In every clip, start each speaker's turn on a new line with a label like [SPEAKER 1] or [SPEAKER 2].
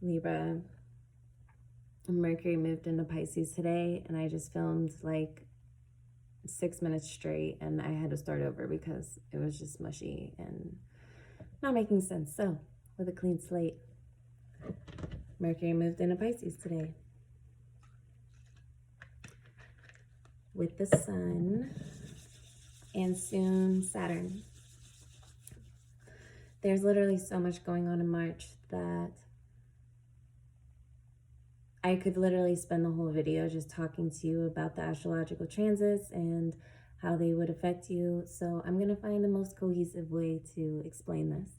[SPEAKER 1] Libra. Mercury moved into Pisces today, and I just filmed like 6 minutes straight, and I had to start over because it was just mushy and not making sense. So, with a clean slate, Mercury moved into Pisces today with the Sun and soon Saturn. There's literally so much going on in March that I could literally spend the whole video just talking to you about the astrological transits and how they would affect you. So I'm going to find the most cohesive way to explain this.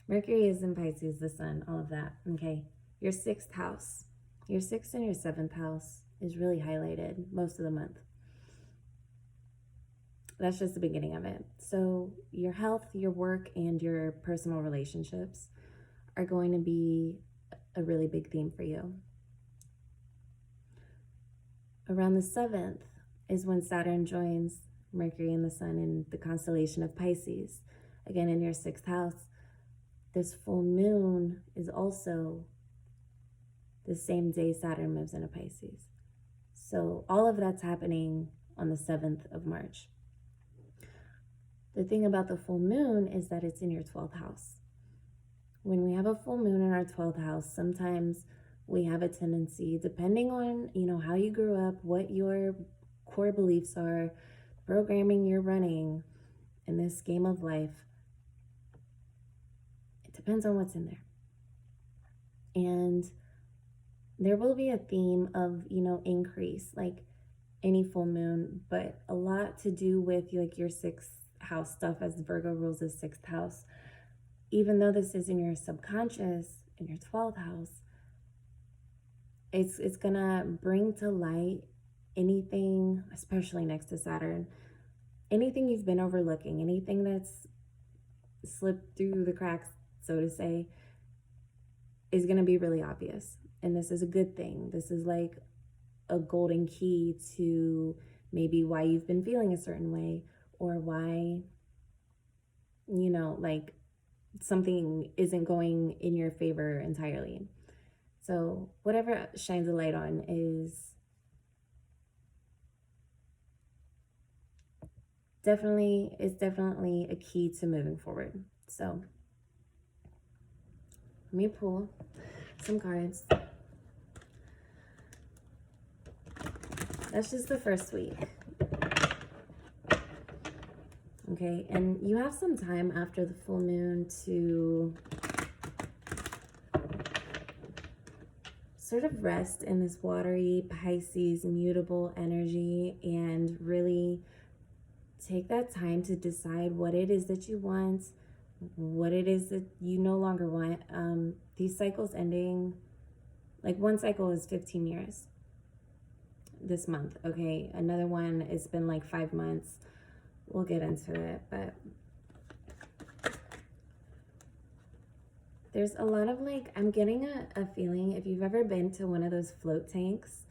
[SPEAKER 1] Mercury is in Pisces, the Sun, all of that. Okay. Your 6th house, your 6th and your 7th house is really highlighted most of the month. That's just the beginning of it. So your health, your work, and your personal relationships are going to be a really big theme for you. Around the 7th is when Saturn joins Mercury and the Sun in the constellation of Pisces. Again, in your 6th house. This full moon is also the same day Saturn moves into Pisces. So all of that's happening on the 7th of March. The thing about the full moon is that it's in your 12th house. When we have a full moon in our 12th house, sometimes we have a tendency, depending on, how you grew up, what your core beliefs are, programming you're running in this game of life, it depends on what's in there. And there will be a theme of, increase, like any full moon, but a lot to do with like your 6th house stuff, as Virgo rules the 6th house. Even though this is in your subconscious, in your 12th house, it's gonna bring to light anything, especially next to Saturn, anything you've been overlooking, anything that's slipped through the cracks, so to say, is gonna be really obvious. And this is a good thing. This is like a golden key to maybe why you've been feeling a certain way, or why, like something isn't going in your favor entirely. So whatever shines a light on is definitely a key to moving forward. So let me pull some cards. That's just the first week. Okay, and you have some time after the full moon to sort of rest in this watery Pisces mutable energy and really take that time to decide what it is that you want, what it is that you no longer want. These cycles ending, like one cycle is 15 years this month. Okay, another one, it's been like 5 months. We'll get into it, but there's a lot of like, I'm getting a feeling, if you've ever been to one of those float tanks,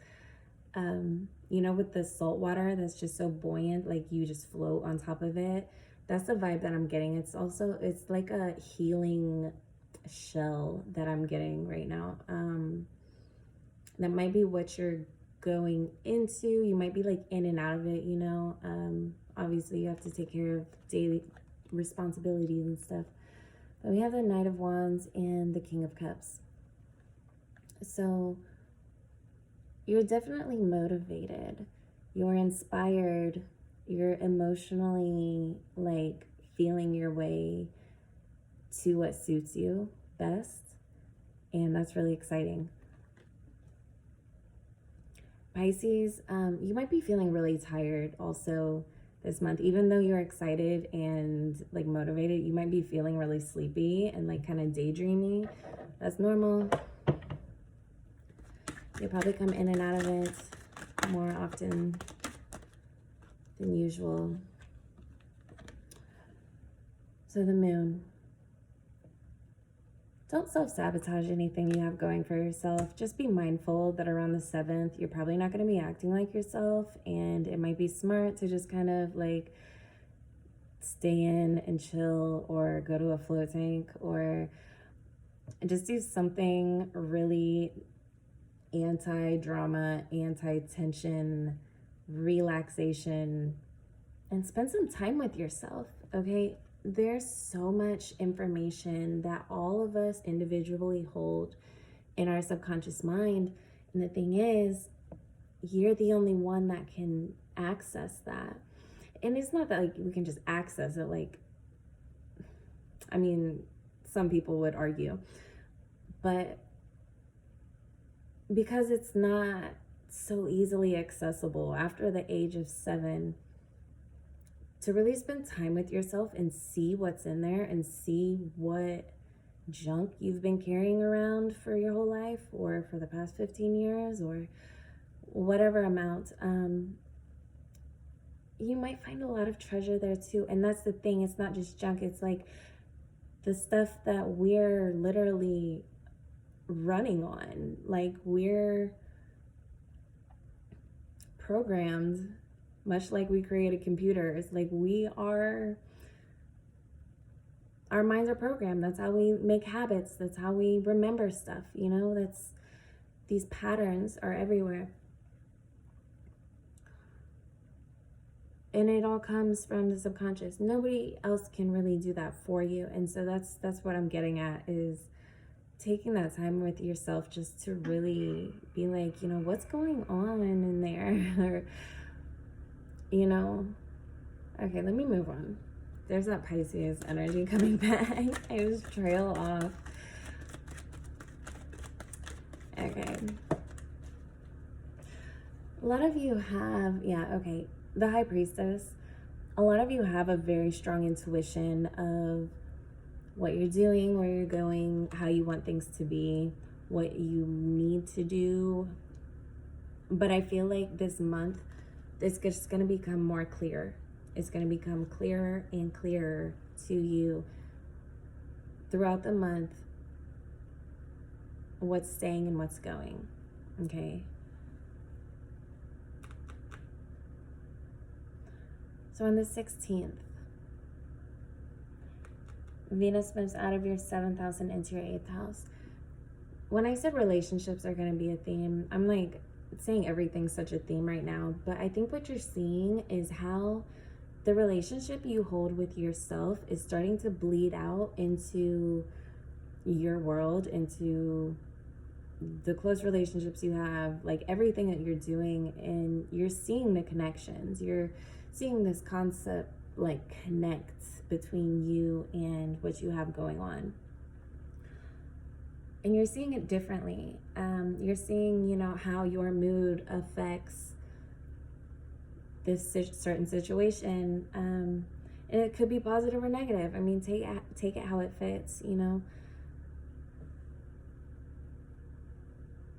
[SPEAKER 1] with the salt water that's just so buoyant, like you just float on top of it. That's the vibe that I'm getting. It's like a healing shell that I'm getting right now. That might be what you're going into. You might be like in and out of it, obviously you have to take care of daily responsibilities and stuff. But we have the Knight of Wands and the King of Cups. So you're definitely motivated. You're inspired. You're emotionally like feeling your way to what suits you best. And that's really exciting. Pisces, you might be feeling really tired also this month. Even though you're excited and like motivated, you might be feeling really sleepy and like kind of daydreamy. That's normal. You'll probably come in and out of it more often than usual. So the moon. Don't self-sabotage anything you have going for yourself. Just be mindful that around the 7th, you're probably not going to be acting like yourself, and it might be smart to just kind of like stay in and chill, or go to a float tank, or And just do something really anti-drama, anti-tension, relaxation, and spend some time with yourself, okay? There's so much information that all of us individually hold in our subconscious mind. And the thing is, you're the only one that can access that. And it's not that like we can just access it, like, I mean, some people would argue, but because it's not so easily accessible after the age of 7, to really spend time with yourself and see what's in there and see what junk you've been carrying around for your whole life or for the past 15 years or whatever amount, you might find a lot of treasure there too. And that's the thing, it's not just junk, it's like the stuff that we're literally running on. Like, we're programmed, much like we created computers. Like, our minds are programmed. That's how we make habits. That's how we remember stuff, you know? These patterns are everywhere. And it all comes from the subconscious. Nobody else can really do that for you. And so that's what I'm getting at, is taking that time with yourself just to really be like, you know, what's going on in there? Or, you know, okay, let me move on. There's that Pisces energy coming back. I just trail off. Okay. A lot of you have, the High Priestess. A lot of you have a very strong intuition of what you're doing, where you're going, how you want things to be, what you need to do. But I feel like this month, it's just going to become more clear. It's going to become clearer and clearer to you throughout the month what's staying and what's going, okay? So on the 16th, Venus moves out of your 7th house and into your 8th house. When I said relationships are going to be a theme, I'm like saying everything's such a theme right now, but I think what you're seeing is how the relationship you hold with yourself is starting to bleed out into your world, into the close relationships you have, like everything that you're doing, and you're seeing the connections. You're seeing this concept like connect between you and what you have going on. And you're seeing it differently. You're seeing, you know, how your mood affects this certain situation. And it could be positive or negative. I mean, take it how it fits, you know.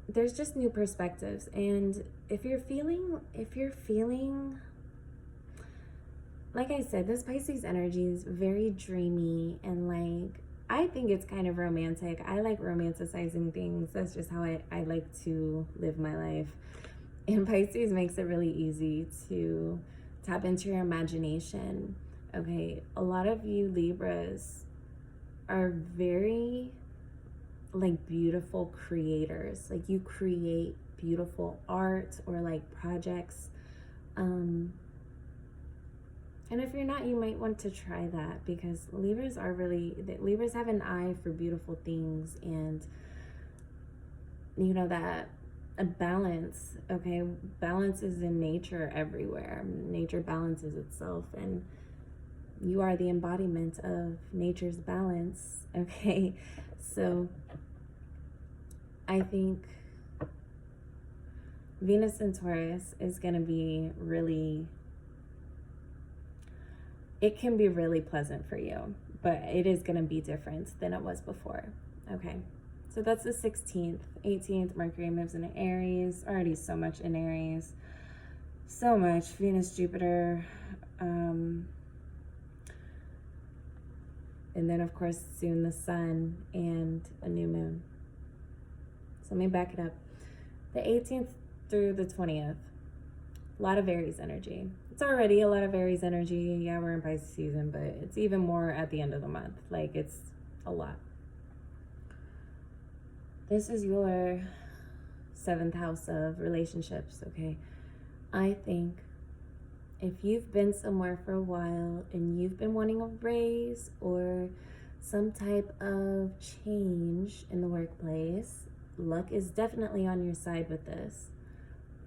[SPEAKER 1] There's just new perspectives. And if you're feeling, like I said, this Pisces energy is very dreamy, and like, I think it's kind of romantic. I like romanticizing things. That's just how I like to live my life. And Pisces makes it really easy to tap into your imagination. Okay, a lot of you Libras are very like beautiful creators. Like, you create beautiful art or like projects. And if you're not, you might want to try that, because Libras have an eye for beautiful things, and you know that a balance, okay? Balance is in nature everywhere. Nature balances itself, and you are the embodiment of nature's balance, okay? So I think Venus in Taurus is going to be really, it can be really pleasant for you, but it is going to be different than it was before, okay? So that's the 16th. 18th, Mercury moves into Aries. Already so much in Aries. So much. Venus, Jupiter. And then, of course, soon the sun and a new moon. So let me back it up. The 18th through the 20th. A lot of Aries energy. It's already a lot of Aries energy. Yeah, we're in Pisces season, but it's even more at the end of the month. Like, it's a lot. This is your 7th house of relationships, okay? I think if you've been somewhere for a while and you've been wanting a raise or some type of change in the workplace, luck is definitely on your side with this.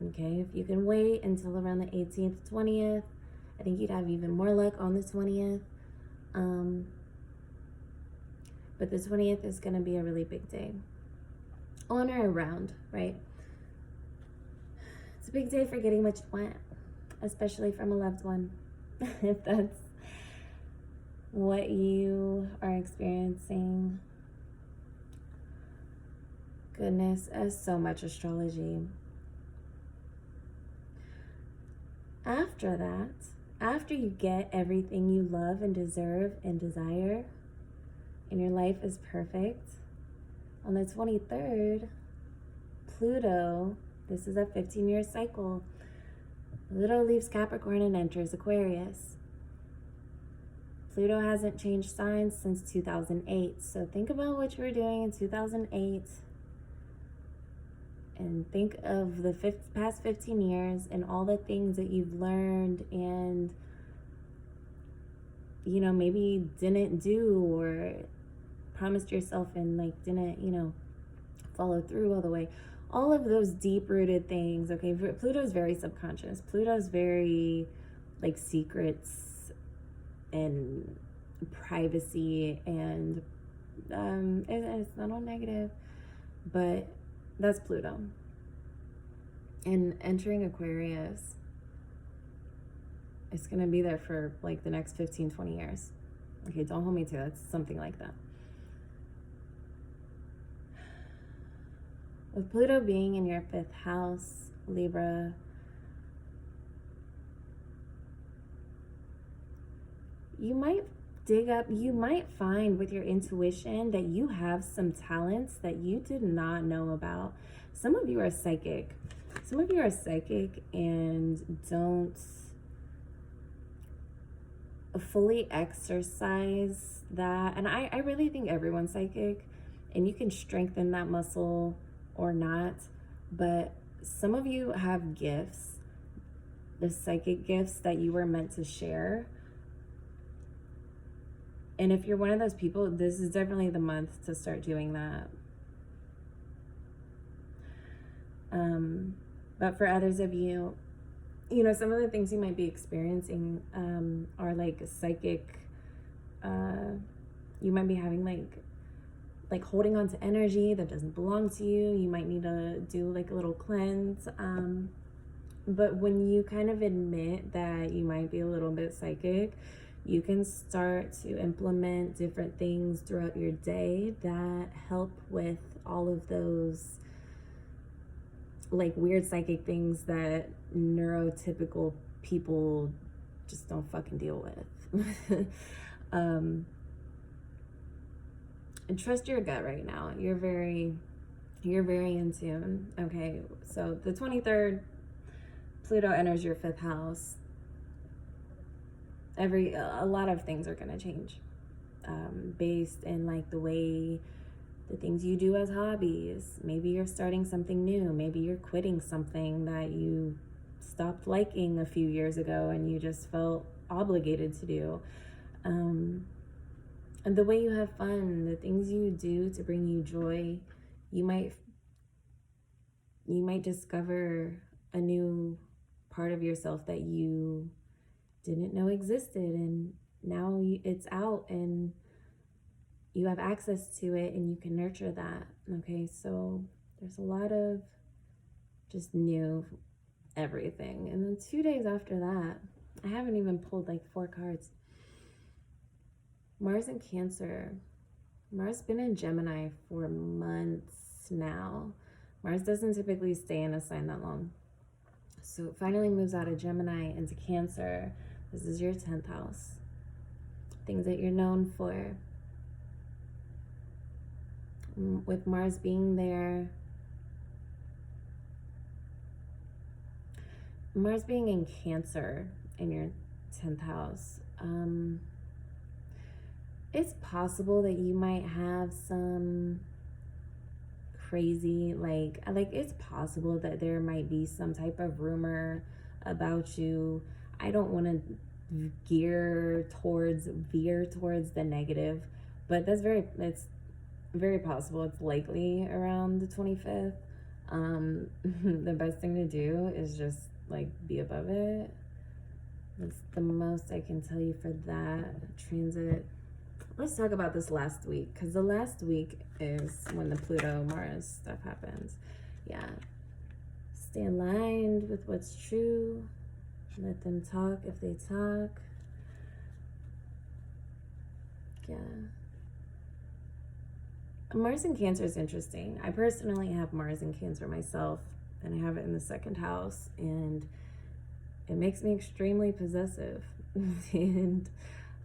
[SPEAKER 1] Okay, if you can wait until around the 18th, 20th, I think you'd have even more luck on the 20th. But the 20th is going to be a really big day. On or around, right? It's a big day for getting what you want, especially from a loved one, if that's what you are experiencing. Goodness, so much astrology. After that, after you get everything you love and deserve and desire, and your life is perfect, on the 23rd, Pluto, this is a 15-year cycle, Pluto leaves Capricorn and enters Aquarius. Pluto hasn't changed signs since 2008, so think about what you were doing in 2008 and think of the past 15 years and all the things that you've learned and, you know, maybe didn't do or promised yourself and like didn't, follow through all the way. All of those deep-rooted things, okay? Pluto's very subconscious. Pluto's very like secrets and privacy, and it's not all negative, but that's Pluto. And entering Aquarius, it's going to be there for like the next 15, 20 years. Okay, don't hold me to it. It's something like that. With Pluto being in your 5th house, Libra, you might find with your intuition that you have some talents that you did not know about. Some of you are psychic. Some of you are psychic and don't fully exercise that. And I really think everyone's psychic, and you can strengthen that muscle or not. But some of you have gifts, the psychic gifts that you were meant to share. And if you're one of those people, this is definitely the month to start doing that. But for others of you, some of the things you might be experiencing are like psychic. You might be having like holding on to energy that doesn't belong to you. You might need to do like a little cleanse. But when you kind of admit that you might be a little bit psychic, you can start to implement different things throughout your day that help with all of those like weird psychic things that neurotypical people just don't fucking deal with. And trust your gut right now. You're very in tune. Okay, so the 23rd, Pluto enters your 5th house. A lot of things are going to change based in like the things you do as hobbies. Maybe you're starting something new. Maybe you're quitting something that you stopped liking a few years ago and you just felt obligated to do. And the way you have fun, the things you do to bring you joy, you might discover a new part of yourself that you didn't know existed, and now it's out and you have access to it and you can nurture that. Okay, so there's a lot of just new everything. And then 2 days after that, I haven't even pulled like 4 cards. Mars in Cancer. Mars been in Gemini for months now. Mars doesn't typically stay in a sign that long. So it finally moves out of Gemini into Cancer. This is your 10th house. Things that you're known for. With Mars being there, Mars being in Cancer in your 10th house, it's possible that you might have some crazy. Like it's possible that there might be some type of rumor about you. I don't want to veer towards the negative, but it's very possible. It's likely around the 25th. The best thing to do is just like be above it. That's the most I can tell you for that transit. Let's talk about this last week, because the last week is when the Pluto Mars stuff happens. Yeah. Stay aligned with what's true. Let them talk if they talk. Yeah. Mars in Cancer is interesting. I personally have Mars in Cancer myself, and I have it in the second house, and it makes me extremely possessive. And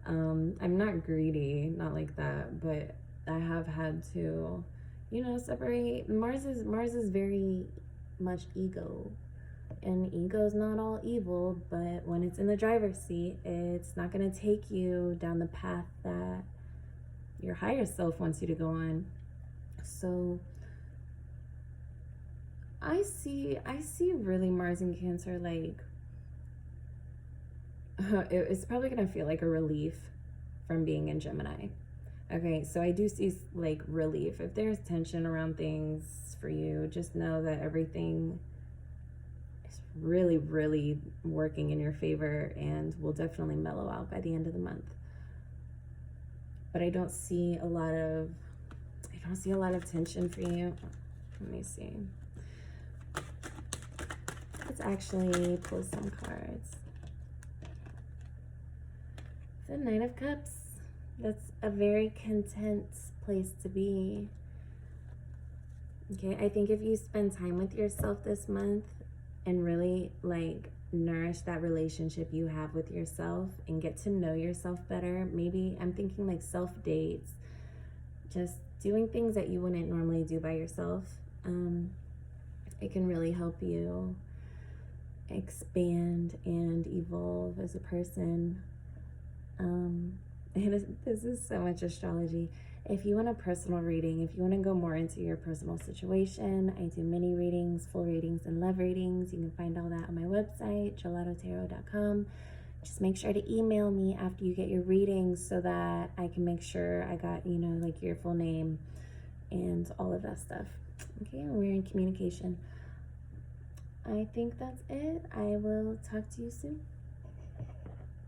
[SPEAKER 1] I'm not greedy, not like that, but I have had to, separate. Mars is very much ego, and ego's not all evil, but when it's in the driver's seat, it's not going to take you down the path that your higher self wants you to go on. So I see really Mars in Cancer, like it's probably gonna feel like a relief from being in Gemini. Okay, so I do see like relief. If there's tension around things for you, just know that everything is really, really working in your favor and will definitely mellow out by the end of the month. But I don't see a lot of tension for you. Let me see. Let's actually pull some cards. The Knight of Cups. That's a very content place to be. Okay, I think if you spend time with yourself this month and really like nourish that relationship you have with yourself and get to know yourself better, maybe I'm thinking like self dates, just doing things that you wouldn't normally do by yourself. It can really help you expand and evolve as a person. And this is so much astrology. If you want a personal reading, if you want to go more into your personal situation, I do mini readings, full readings, and love readings. You can find all that on my website, jaylatotarot.com. Just make sure to email me after you get your readings so that I can make sure I got, like your full name and all of that stuff. Okay, and we're in communication. I think that's it. I will talk to you soon.